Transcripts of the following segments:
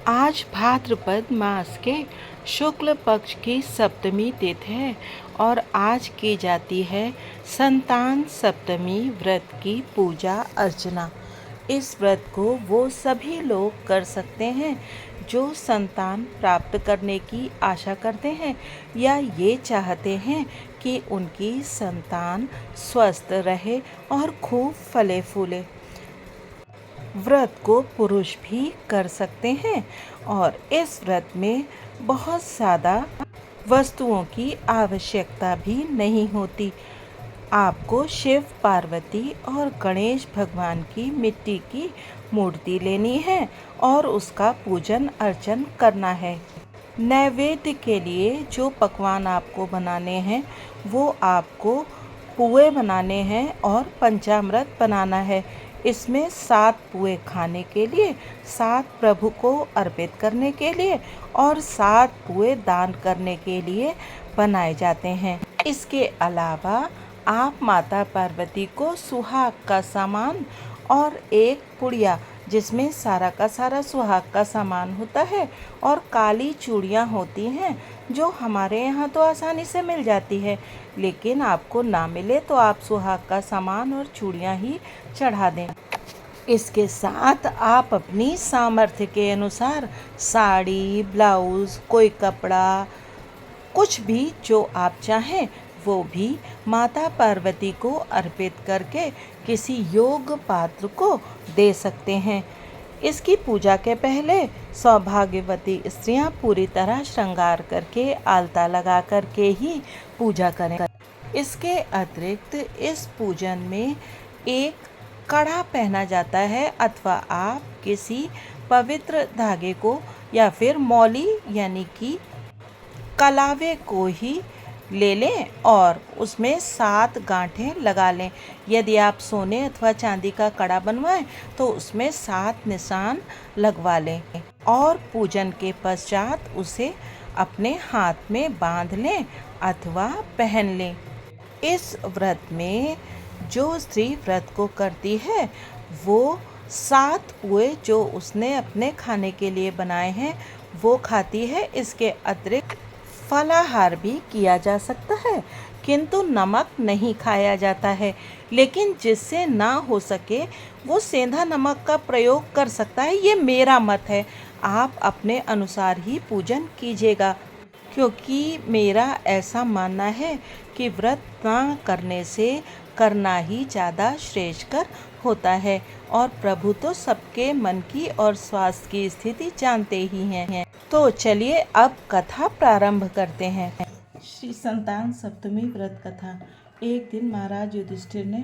आज भाद्रपद मास के शुक्ल पक्ष की सप्तमी तिथि है और आज की जाती है संतान सप्तमी व्रत की पूजा अर्चना। इस व्रत को वो सभी लोग कर सकते हैं जो संतान प्राप्त करने की आशा करते हैं या ये चाहते हैं कि उनकी संतान स्वस्थ रहे और खूब फले फूले। व्रत को पुरुष भी कर सकते हैं और इस व्रत में बहुत ज़्यादा वस्तुओं की आवश्यकता भी नहीं होती। आपको शिव पार्वती और गणेश भगवान की मिट्टी की मूर्ति लेनी है और उसका पूजन अर्चन करना है। नैवेद्य के लिए जो पकवान आपको बनाने हैं वो आपको पुए बनाने हैं और पंचामृत बनाना है। इसमें 7 पुए खाने के लिए, 7 प्रभु को अर्पित करने के लिए और 7 पुए दान करने के लिए बनाए जाते हैं। इसके अलावा आप माता पार्वती को सुहाग का सामान और एक पुड़िया जिसमें सारा का सारा सुहाग का सामान होता है और काली चूड़ियाँ होती हैं जो हमारे यहाँ तो आसानी से मिल जाती है, लेकिन आपको ना मिले तो आप सुहाग का सामान और चूड़ियाँ ही चढ़ा दें। इसके साथ आप अपनी सामर्थ्य के अनुसार साड़ी, ब्लाउज़, कोई कपड़ा, कुछ भी जो आप चाहें वो भी माता पार्वती को अर्पित करके किसी योग्य पात्र को दे सकते हैं। इसकी पूजा के पहले सौभाग्यवती स्त्रियां पूरी तरह श्रृंगार करके आलता लगा करके ही पूजा करें। इसके अतिरिक्त इस पूजन में एक कड़ा पहना जाता है अथवा आप किसी पवित्र धागे को या फिर मौली यानी कि कलावे को ही ले लें और उसमें 7 गांठें लगा लें। यदि आप सोने अथवा चांदी का कड़ा बनवाएं तो उसमें 7 निशान लगवा लें और पूजन के पश्चात उसे अपने हाथ में बांध लें अथवा पहन लें। इस व्रत में जो स्त्री व्रत को करती है वो 7 पुए जो उसने अपने खाने के लिए बनाए हैं वो खाती है। इसके अतिरिक्त फलाहार भी किया जा सकता है, किंतु नमक नहीं खाया जाता है। लेकिन जिससे ना हो सके वो सेंधा नमक का प्रयोग कर सकता है, ये मेरा मत है। आप अपने अनुसार ही पूजन कीजिएगा, क्योंकि मेरा ऐसा मानना है कि व्रत ना करने से करना ही ज़्यादा श्रेष्ठकर होता है और प्रभु तो सबके मन की और स्वास्थ्य की स्थिति जानते ही हैं। तो चलिए अब कथा प्रारंभ करते हैं। श्री संतान सप्तमी व्रत कथा। एक दिन महाराज युधिष्ठिर ने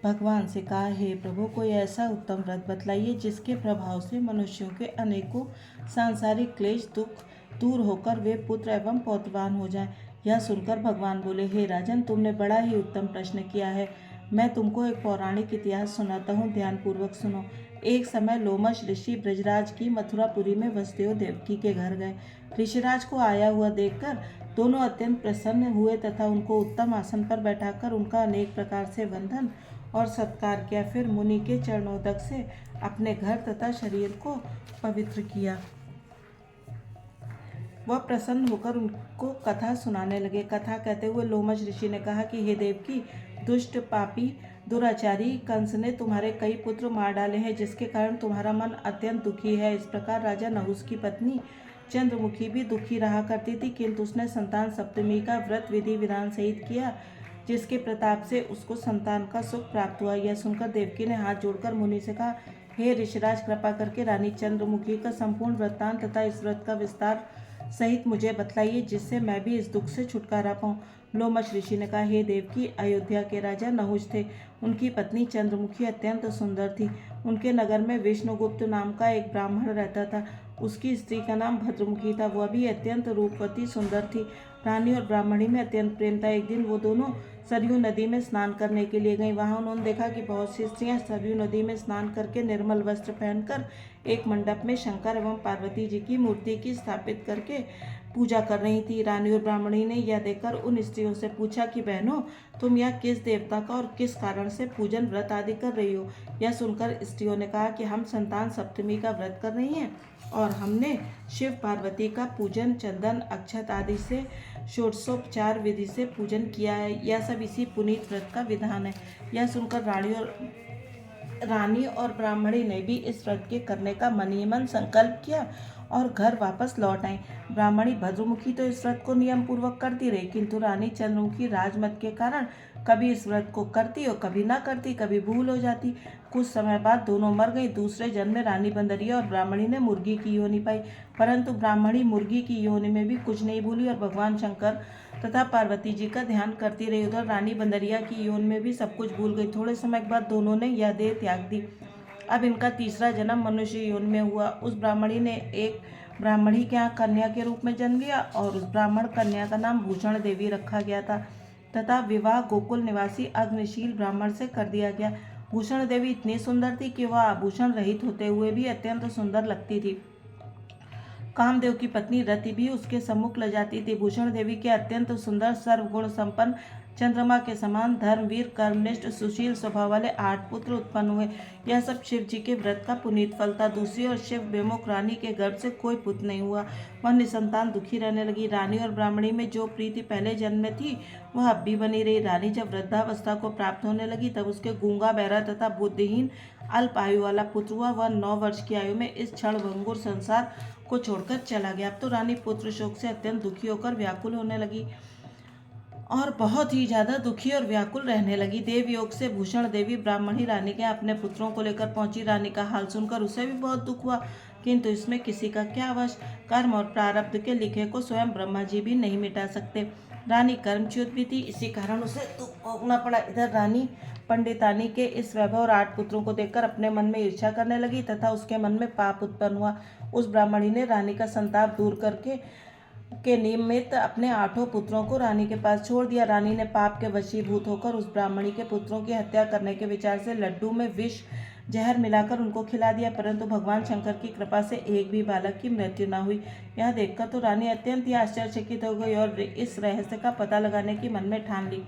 भगवान से कहा, हे प्रभु, कोई ऐसा उत्तम व्रत बतलाइए जिसके प्रभाव से मनुष्यों के अनेकों सांसारिक क्लेश दुख दूर होकर वे पुत्र एवं पौत्रवान हो जाएं। यह सुनकर भगवान बोले, हे राजन, तुमने बड़ा ही उत्तम प्रश्न किया है। मैं तुमको एक पौराणिक इतिहास सुनाता हूँ, ध्यानपूर्वक सुनो। एक समय लोमश ऋषि ब्रजराज की मथुरापुरी में वसुदेव देवकी के घर गए। ऋषिराज को आया हुआ देखकर दोनों अत्यंत प्रसन्न हुए तथा उनको उत्तम आसन पर बैठाकर उनका अनेक प्रकार से वंदन और सत्कार किया। फिर मुनि के चरणोदक से अपने घर तथा शरीर को पवित्र किया। वह प्रसन्न होकर उनको कथा सुनाने लगे। कथा कहते हुए लोमश ऋषि ने कहा कि हे देवकी, दुष्ट पापी दुराचारी कंस ने तुम्हारे कई पुत्र मार डाले हैं, जिसके कारण तुम्हारा मन अत्यंत दुखी है। इस प्रकार राजा नहुस की पत्नी चंद्रमुखी भी दुखी रहा करती थी, किंतु उसने संतान सप्तमी का व्रत विधि विधान सहित किया, जिसके प्रताप से उसको संतान का सुख प्राप्त हुआ। यह सुनकर देवकी ने हाथ जोड़कर मुनि से कहा, हे ऋषिराज, कृपा करके रानी चंद्रमुखी का संपूर्ण वृत्तांत तथा इस व्रत का विस्तार सहित मुझे बतलाइए, जिससे मैं भी इस दुख से छुटकारा पाऊँ। लोमश ऋषि ने कहा, हे देवकी, अयोध्या के राजा नहुष थे। उनकी पत्नी चंद्रमुखी अत्यंत सुंदर थी। उनके नगर में विष्णुगुप्त नाम का एक ब्राह्मण रहता था। उसकी स्त्री का नाम भद्रमुखी था। वह भी अत्यंत रूपवती सुंदर थी। रानी और ब्राह्मणी में अत्यंत प्रेम था। एक दिन वो दोनों सरयू नदी में स्नान करने के लिए गई। वहां उन्होंने देखा कि बहुत सी स्त्रियां सरयू नदी में स्नान करके निर्मल वस्त्र पहनकर एक मंडप में शंकर एवं पार्वती जी की मूर्ति की स्थापित करके पूजा कर रही थी। रानी और ब्राह्मणी ने यह देखकर उन स्त्रियों से पूछा कि बहनों, तुम यह किस देवता का और किस कारण से पूजन व्रत आदि कर रही हो। यह सुनकर स्त्रियों ने कहा कि हम संतान सप्तमी का व्रत कर रही हैं और हमने शिव पार्वती का पूजन चंदन अक्षत आदि से षोडशोपचार विधि से पूजन किया है। यह सब इसी पुनीत व्रत का विधान है। यह सुनकर रानी और ब्राह्मणी ने भी इस व्रत के करने का मन ही मन संकल्प किया और घर वापस लौट आई। ब्राह्मणी भद्रमुखी तो इस व्रत को नियम पूर्वक करती रही, किंतु रानी चंद्रमुखी राजमत के कारण कभी इस व्रत को करती और कभी ना करती, कभी भूल हो जाती। कुछ समय बाद दोनों मर गई। दूसरे जन्म में रानी बंदरिया और ब्राह्मणी ने मुर्गी की योनि पाई, परंतु ब्राह्मणी मुर्गी की योनि में भी कुछ नहीं भूली और भगवान शंकर तथा पार्वती जी का ध्यान करती रही। उधर रानी बंदरिया की योनि में भी सब कुछ भूल गई। थोड़े समय के बाद दोनों ने यह देह त्याग दी। अब इनका तीसरा जन्म मनुष्य योनि में हुआ। उस ब्राह्मणी ने एक ब्राह्मणी के यहाँ कन्या के रूप में जन्म लिया और उस ब्राह्मण कन्या का नाम भूषण देवी रखा गया था तथा विवाह गोकुल निवासी अग्निशील ब्राह्मण से कर दिया गया। भूषण देवी इतनी सुंदर थी कि वह आभूषण रहित होते हुए भी अत्यंत सुंदर लगती थी। कामदेव की पत्नी रति भी उसके सम्मुख ल जाती थी। भूषण देवी के अत्यंत सुंदर सर्वगुण संपन्न चंद्रमा के समान धर्मवीर कर्मनिष्ठ सुशील स्वभाव वाले 8 पुत्र उत्पन्न हुए। यह सब शिव जी के व्रत का पुनीत फल था। दूसरी ओर शिव विमुख रानी के गर्भ से कोई पुत्र नहीं हुआ। वह निसंतान दुखी रहने लगी। रानी और ब्राह्मणी में जो प्रीति पहले जन्म में थी वह अब भी बनी रही। रानी जब वृद्धावस्था को प्राप्त होने लगी तब उसके गूंगा बहरा तथा बुद्धिहीन अल्प आयु वाला पुत्र हुआ। वह 9 वर्ष की आयु में इस क्षण भंगुर संसार को छोड़कर चला गया। अब तो रानी पुत्र शोक से अत्यंत दुखी होकर व्याकुल होने लगी और बहुत ही ज्यादा दुखी और व्याकुल रहने लगी। देव योग से भूषण देवी ब्राह्मणी रानी के अपने पुत्रों को लेकर पहुंची। रानी का हाल सुनकर उसे भी बहुत दुख हुआ, किंतु इसमें किसी का क्या वश। कर्म और प्रारब्ध के लिखे को स्वयं ब्रह्मा जी भी नहीं मिटा सकते। रानी कर्मच्युत भी थी, इसी कारण उसे दुख भोगना पड़ा। इधर रानी पंडितानी के इस वैभव और 8 पुत्रों को देखकर अपने मन में ईर्ष्या करने लगी तथा उसके मन में पाप उत्पन्न हुआ। उस ब्राह्मणी ने रानी का संताप दूर करके के निमित्त अपने 8 पुत्रों को रानी के पास छोड़ दिया। रानी ने पाप के वशीभूत होकर उस ब्राह्मणी के पुत्रों की हत्या करने के विचार से लड्डू में विष जहर मिलाकर उनको खिला दिया, परंतु भगवान शंकर की कृपा से एक भी बालक की मृत्यु न हुई। यह देखकर तो रानी अत्यंत ही आश्चर्यचकित हो गई और इस रहस्य का पता लगाने की मन में ठान ली।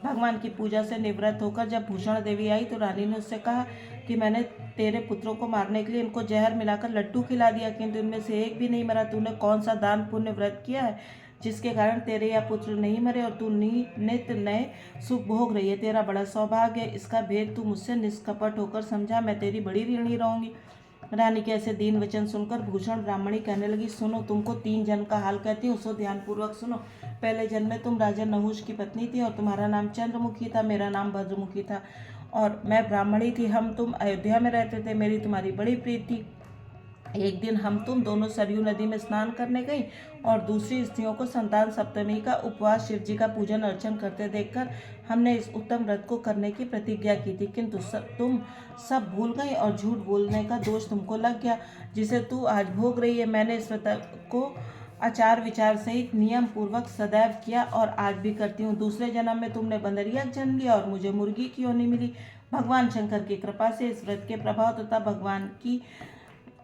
भगवान की पूजा से निवृत्त होकर जब भूषण देवी आई तो रानी ने उससे कहा कि मैंने तेरे पुत्रों को मारने के लिए इनको जहर मिलाकर लड्डू खिला दिया, किंतु इनमें से एक भी नहीं मरा। तूने कौन सा दान पुण्य व्रत किया है जिसके कारण तेरे यह पुत्र नहीं मरे और तू नित्य नए सुख भोग रही है? तेरा बड़ा सौभाग्य है। इसका भेद तू मुझसे निष्कपट होकर समझा, मैं तेरी बड़ी ऋणी रहूंगी। रानी के ऐसे दीन वचन सुनकर भूषण ब्राह्मणी कहने लगी, सुनो, तुमको 3 जन्म का हाल कहती हूँ, सो ध्यानपूर्वक सुनो। पहले जन्म में तुम राजा नहुष की पत्नी थी और तुम्हारा नाम चंद्रमुखी था, मेरा नाम भद्रमुखी था और मैं ब्राह्मणी थी। तुम अयोध्या में रहते थे, मेरी तुम्हारी बड़ी प्रीति थी। एक दिन तुम दोनों सरयू नदी में स्नान करने गई और दूसरी स्त्रियों को संतान सप्तमी का उपवास शिव जी का पूजन अर्चन करते देखकर हमने इस उत्तम व्रत को करने की प्रतिज्ञा की थी, किंतु तुम सब भूल गई और झूठ बोलने का दोष तुमको लग गया, जिसे तू आज भोग रही है। मैंने इस व्रत को आचार विचार सहित नियम पूर्वक सदैव किया और आज भी करती हूँ। दूसरे जन्म में तुमने बंदरिया जन्म लिया और मुझे मुर्गी की योनि मिली। भगवान शंकर की कृपा से इस व्रत के प्रभाव तथा भगवान की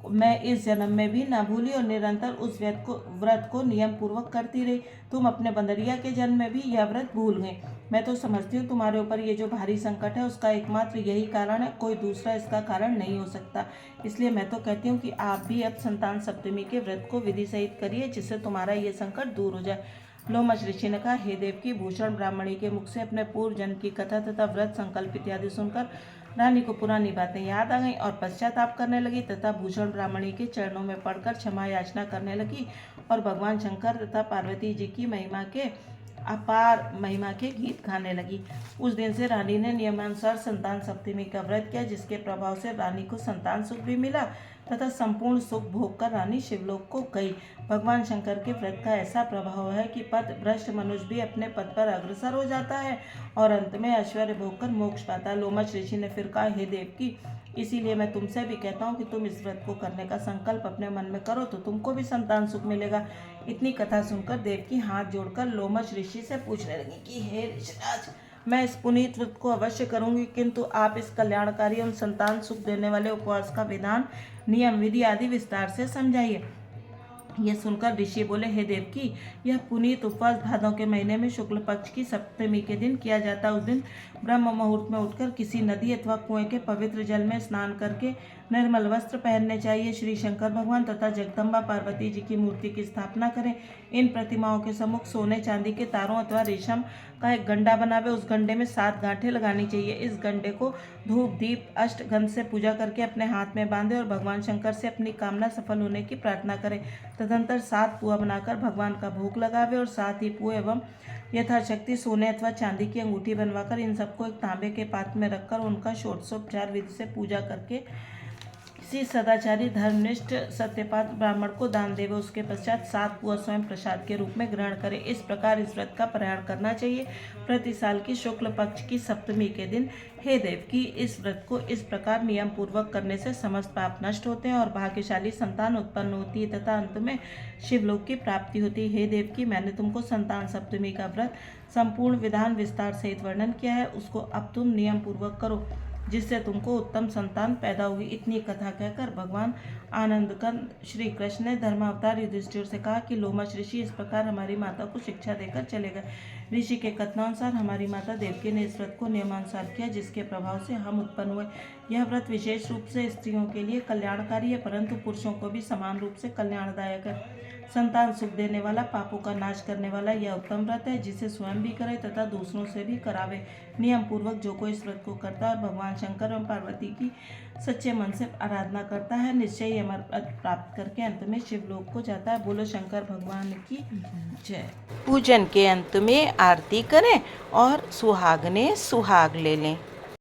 मैं इस जन्म में भी न भूली और निरंतर उस व्रत को नियम पूर्वक करती रही। तुम अपने बंदरिया के जन्म में भी यह व्रत भूल गए। मैं तो समझती हूँ तुम्हारे ऊपर ये जो भारी संकट है उसका एकमात्र यही कारण है, कोई दूसरा इसका कारण नहीं हो सकता। इसलिए मैं तो कहती हूँ कि आप भी अब संतान सप्तमी के व्रत को विधि सहित करिए, जिससे तुम्हारा ये संकट दूर हो जाए। लोमश ऋषि ने कहा, हे देव की, भूषण ब्राह्मणी के मुख से अपने पूर्व जन्म की कथा तथा व्रत संकल्प इत्यादि सुनकर रानी को पुरानी बातें याद आ गईं और पश्चाताप करने लगी तथा भूषण ब्राह्मणी के चरणों में पड़कर क्षमा याचना करने लगी और भगवान शंकर तथा पार्वती जी की अपार महिमा के गीत गाने लगी। उस दिन से रानी ने नियमानुसार संतान सप्तमी का व्रत किया, जिसके प्रभाव से रानी को संतान सुख भी मिला तथा संपूर्ण सुख भोग कर रानी शिवलोक को गई। भगवान शंकर के व्रत का ऐसा प्रभाव है कि पथ भ्रष्ट मनुष्य भी अपने पद पर अग्रसर हो जाता है और अंत में ऐश्वर्य भोग कर मोक्ष पाता है। लोमश ऋषि ने फिर कहा, हे देव की, इसीलिए मैं तुमसे भी कहता हूँ कि तुम इस व्रत को करने का संकल्प अपने मन में करो तो तुमको भी संतान सुख मिलेगा। इतनी कथा सुनकर देवकी हाथ जोड़कर लोमश ऋषि से पूछने लगी कि हे ऋषिराज, मैं इस पुनीत व्रत को अवश्य करूंगी, किंतु आप इस कल्याणकारी एवं संतान सुख देने वाले उपवास का विधान, नियम, विधि आदि विस्तार से समझाइए। यह सुनकर ऋषि बोले, हे देवकी, यह पुनीत उपवास भादों के महीने में शुक्ल पक्ष की सप्तमी के दिन किया जाता है। उस दिन ब्रह्म मुहूर्त में उठकर किसी नदी अथवा कुएं के पवित्र जल में स्नान करके निर्मल वस्त्र पहनने चाहिए। श्री शंकर भगवान तथा जगदम्बा पार्वती जी की मूर्ति की स्थापना करें। इन प्रतिमाओं के सम्मुख सोने चांदी के तारों अथवा रेशम का एक गंडा बनावे। उस गंडे में 7 गांठें लगानी चाहिए। इस गंडे को धूप दीप अष्टगंध से पूजा करके अपने हाथ में बांधे और भगवान शंकर से अपनी कामना सफल होने की प्रार्थना करें। तदंतर 7 पुआ बनाकर भगवान का भोग लगावे और साथ ही पुए एवं यथाशक्ति सोने अथवा चांदी की अंगूठी बनवाकर इन सबको एक तांबे के पात्र में रखकर उनका षोडशोपचार विधि से पूजा करके किसी सदाचारी धर्मनिष्ठ सत्यपात्र ब्राह्मण को दान देवे। उसके पश्चात 7 पुआ स्वयं प्रसाद के रूप में ग्रहण करे। इस प्रकार इस व्रत का पारायण करना चाहिए प्रति साल की शुक्ल पक्ष की सप्तमी के दिन। हे देवकी, इस व्रत को इस प्रकार नियम पूर्वक करने से समस्त पाप नष्ट होते हैं और भाग्यशाली संतान उत्पन्न होती है तथा अंत में शिवलोक की प्राप्ति होती है। हे देवकी, मैंने तुमको संतान सप्तमी का व्रत संपूर्ण विधान विस्तार सहित वर्णन किया है, उसको अब तुम नियम पूर्वक करो जिससे तुमको उत्तम संतान पैदा होगी। इतनी कथा कहकर भगवान आनंदकंद श्री कृष्ण ने धर्मावतार युधिष्ठिर से कहा कि लोमश ऋषि इस प्रकार हमारी माता को शिक्षा देकर चले गए। ऋषि के कथनानुसार हमारी माता देवकी ने इस व्रत को नियमानुसार किया, जिसके प्रभाव से हम उत्पन्न हुए। यह व्रत विशेष रूप से स्त्रियों के लिए कल्याणकारी है, परंतु पुरुषों को भी समान रूप से कल्याणदायक है। संतान सुख देने वाला, पापों का नाश करने वाला यह उत्तम व्रत है, जिसे स्वयं भी करे तथा दूसरों से भी करावे। नियम पूर्वक जो कोई इस व्रत को करता है और भगवान शंकर एवं पार्वती की सच्चे मन से आराधना करता है, निश्चय यह अमर पद प्राप्त करके अंत में शिवलोक को जाता है। बोलो शंकर भगवान की जय। पूजन के अंत में आरती करें और सुहागने सुहाग ले लें।